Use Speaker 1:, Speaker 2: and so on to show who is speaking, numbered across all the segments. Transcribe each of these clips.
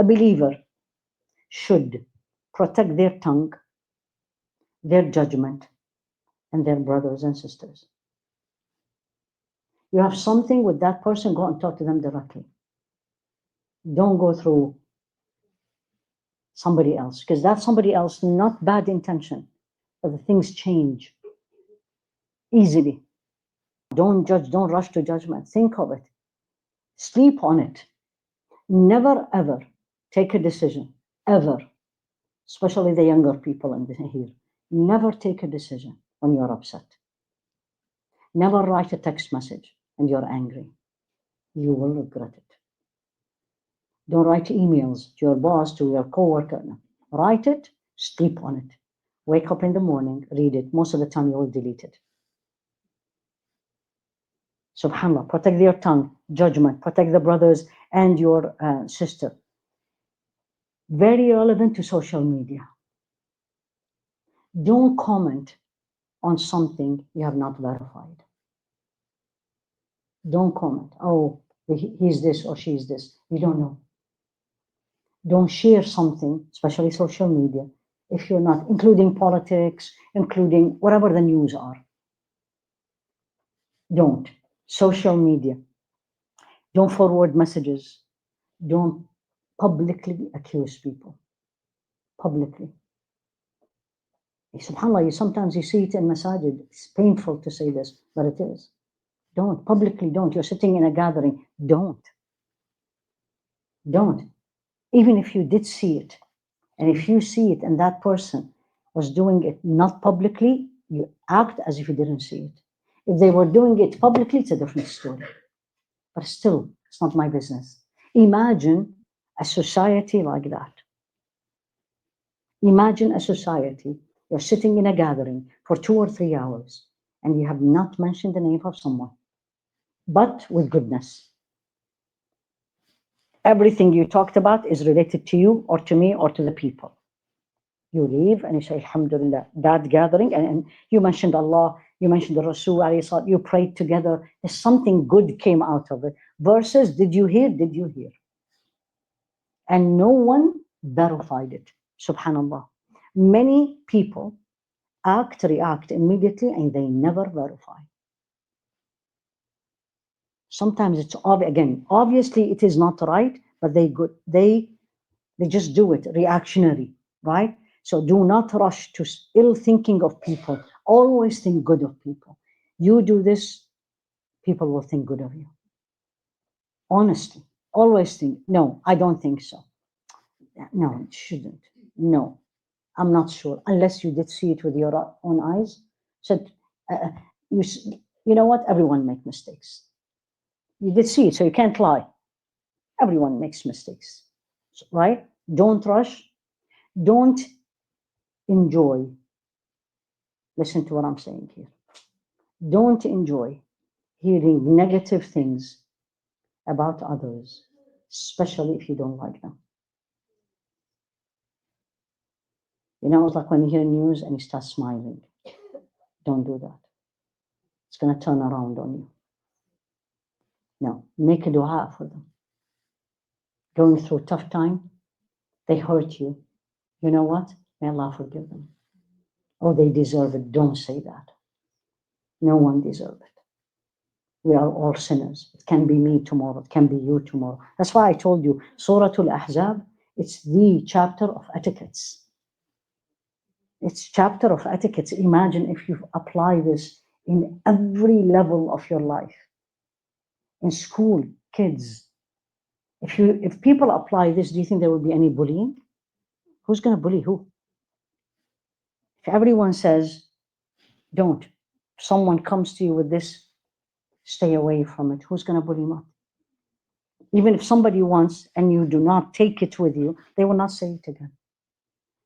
Speaker 1: a believer should protect their tongue, their judgment, and their brothers and sisters. You have something with that person, go and talk to them directly. Don't go through somebody else, because that somebody else, not bad intention, but the things change easily. Don't judge, don't rush to judgment. Think of it. Sleep on it. Never ever take a decision, ever, especially the younger people in here. Never take a decision when you're upset. Never write a text message and you're angry. You will regret it. Don't write emails to your boss, to your coworker. No. Write it, sleep on it. Wake up in the morning, read it. Most of the time you will delete it. SubhanAllah, protect your tongue, judgment, protect the brothers and your sister. Very relevant to social media. Don't comment on something you have not verified. Don't comment, oh, he's this or she's this. You don't know. Don't share something, especially social media, if you're not, including politics, including whatever the news are. Don't. Social media. Don't forward messages. Don't publicly accuse people. Publicly. SubhanAllah, sometimes you see it in masajid. It's painful to say this, but it is. Don't. Publicly don't. You're sitting in a gathering. Don't. Don't. Even if you did see it, and if you see it and that person was doing it not publicly, you act as if you didn't see it. If they were doing it publicly, it's a different story. But still, it's not my business. Imagine a society like that. Imagine a society, you're sitting in a gathering for 2 or 3 hours, and you have not mentioned the name of someone, but with goodness. Everything you talked about is related to you or to me or to the people. You leave and you say, Alhamdulillah, that gathering, and you mentioned Allah, you mentioned the Rasul, you prayed together, there's something good came out of it, versus did you hear? And no one verified it, subhanallah. Many people react immediately, and they never verify. Sometimes it's obvious, again, obviously it is not right, but they just do it reactionary, right? So do not rush to ill thinking of people. Always think good of people. You do this, people will think good of you. Honestly, always think, no, I don't think so. No, it shouldn't. No, I'm not sure, unless you did see it with your own eyes. So you know what? Everyone makes mistakes. You did see it, so you can't lie. Everyone makes mistakes, right? Don't rush. Don't enjoy. Listen to what I'm saying here. Don't enjoy hearing negative things about others, especially if you don't like them. You know, it's like when you hear news and you start smiling. Don't do that. It's going to turn around on you. No, make a dua for them. Going through a tough time, they hurt you. You know what? May Allah forgive them. Oh, they deserve it. Don't say that. No one deserves it. We are all sinners. It can be me tomorrow. It can be you tomorrow. That's why I told you, Surah Al-Ahzab, it's the chapter of etiquettes. It's chapter of etiquettes. Imagine if you apply this in every level of your life. In school, kids. If people apply this, do you think there will be any bullying? Who's going to bully who? If everyone says, don't. If someone comes to you with this, stay away from it. Who's going to bully them? Even if somebody wants and you do not take it with you, they will not say it again.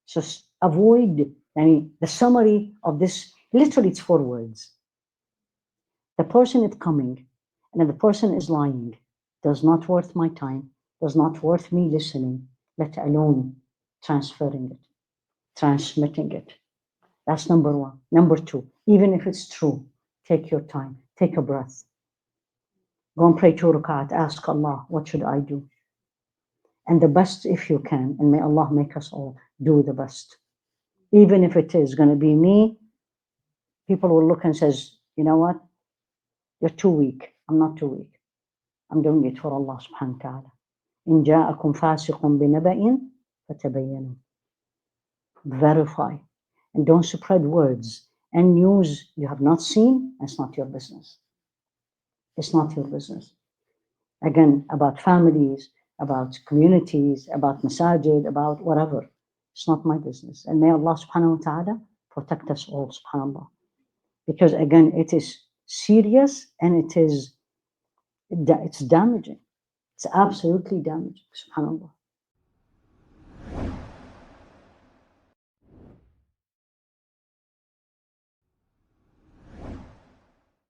Speaker 1: So avoid, the summary of this, literally it's 4 words. The person is coming and if the person is lying, does not worth my time, does not worth me listening, let alone transferring it, transmitting it. That's number 1. Number 2, even if it's true, take your time, take a breath. Go and pray 2 rakat, ask Allah, what should I do? And the best if you can, and may Allah make us all do the best. Even if it is going to be me, people will look and says, you know what? You're too weak. I'm not too weak. I'm doing it for Allah subhanahu wa ta'ala. إن جاءكم فاسق بنبأ فتبينوا. Verify. And don't spread words and news you have not seen. It's not your business. It's not your business. Again, about families, about communities, about masajid, about whatever. It's not my business. And may Allah subhanahu wa ta'ala protect us all, subhanAllah. Because again, it is serious and it's damaging. It's absolutely damaging, subhanAllah.